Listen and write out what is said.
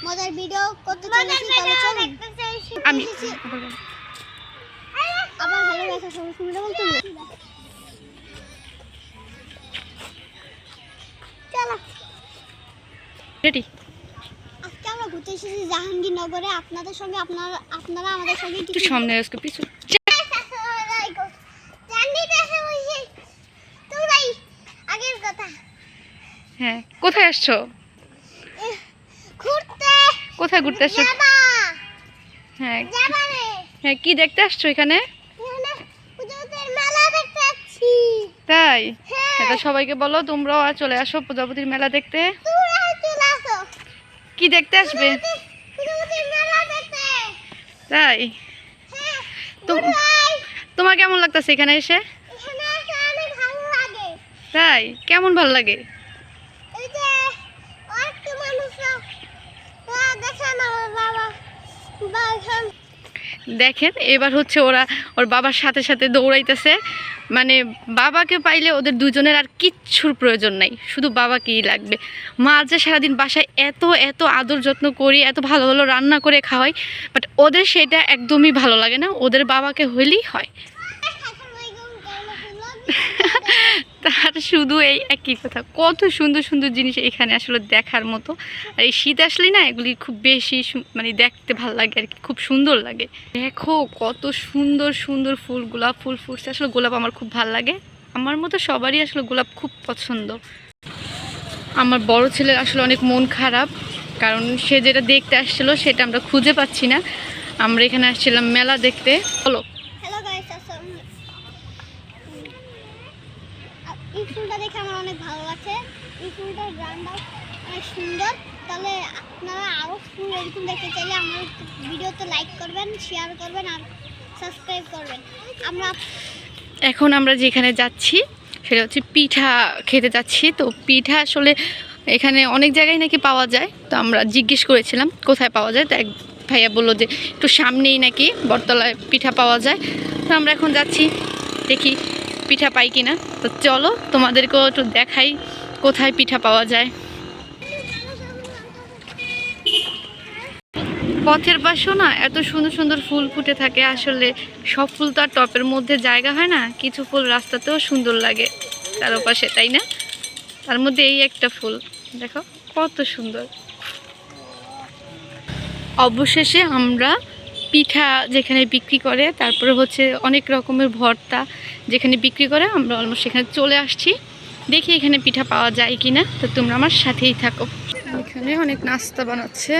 মজার ভিডিও করতে চলেছি। তাহলে চলুন আমি আবার ভালো লাগা সব শুনলে বলতে চলো রেডি। আজকে আমরা ঘুরতে এসেছি জাহাঙ্গীরনগরে। আপনাদের সঙ্গে আপনারা আমাদের সঙ্গে একটু সামনে আসকে পিছু। হ্যাঁ, কোথায় আসছো? ঘুরতে। কোথায় ঘুরতে আসছো? হ্যাঁ হ্যাঁ, কি দেখতে আসছো এখানে? মেলা দেখতে আসছি। তাই? এটা সবাইকে বলো তোমরাও চলে আসো প্রজাপতির মেলা দেখতে। কি দেখতে আসবে? তাই? তোমার কেমন লাগতেছে এখানে এসে? তাই? কেমন ভালো লাগে? দেখেন এবার হচ্ছে ওর বাবার সাথে সাথে দৌড়াইতেছে। মানে বাবাকে পাইলে ওদের দুজনের আর কিচ্ছুর প্রয়োজন নাই, শুধু বাবাকেই লাগবে। মা যে সারাদিন বাসায় এত এত আদর যত্ন করি, এত ভালো ভালো রান্না করে খাওয়াই, বাট ওদের সেটা একদমই ভালো লাগে না। ওদের বাবাকে হইলেই হয়। তার শুধু এই একই কথা। কত সুন্দর সুন্দর জিনিস এখানে আসলে দেখার মতো। আর এই শীত আসলেই না এগুলি খুব বেশি মানে দেখতে ভালো লাগে আর কি, খুব সুন্দর লাগে। দেখো কত সুন্দর সুন্দর ফুল, গোলাপ ফুল ফুটছে। আসলে গোলাপ আমার খুব ভালো লাগে, আমার মতো সবারই আসলে গোলাপ খুব পছন্দ। আমার বড় ছেলের আসলে অনেক মন খারাপ, কারণ সে যেটা দেখতে আসছিল সেটা আমরা খুঁজে পাচ্ছি না। আমরা এখানে আসছিলাম মেলা দেখতে। বলো। এই ফুলটা দেখে আমার অনেক ভালো লাগছে। এই ফুলটার ব্র্যান্ডটাও অনেক সুন্দর। তাহলে আপনারা আরও ফুল এরকম দেখতে চাইলে আমার ভিডিওতে লাইক করবেন, শেয়ার করবেন আর সাবস্ক্রাইব করবেন। এখন আমরা যেখানে যাচ্ছি সেটা হচ্ছে পিঠা খেতে যাচ্ছি। তো পিঠা আসলে এখানে অনেক জায়গায় নাকি পাওয়া যায়। তো আমরা জিজ্ঞেস করেছিলাম কোথায় পাওয়া যায়, তো এক ভাইয়া বললো যে একটু সামনেই নাকি বটতলায় পিঠা পাওয়া যায়। তো আমরা এখন যাচ্ছি, দেখি পিঠা পাই কিনা। তো চলো তোমাদেরকেও একটু দেখাই কোথায় পিঠা পাওয়া যায়। পথের পাশেও না এত সুন্দর সুন্দর ফুল ফুটে থাকে। আসলে সব ফুল তো আর টপের মধ্যে জায়গা হয় না, কিছু ফুল রাস্তাতেও সুন্দর লাগে চারপাশে, তাই না? তার মধ্যে এই একটা ফুল দেখো কত সুন্দর। অবশেষে আমরা পিঠা যেখানে বিক্রি করে, তারপরে হচ্ছে অনেক রকমের ভর্তা যেখানে বিক্রি করে, আমরা অলমোস্ট সেখানে চলে আসছি। দেখি এখানে পিঠা পাওয়া যায় কিনা। তো তোমরা আমার সাথেই থাকো। এখানে অনেক নাস্তা বানাচ্ছে।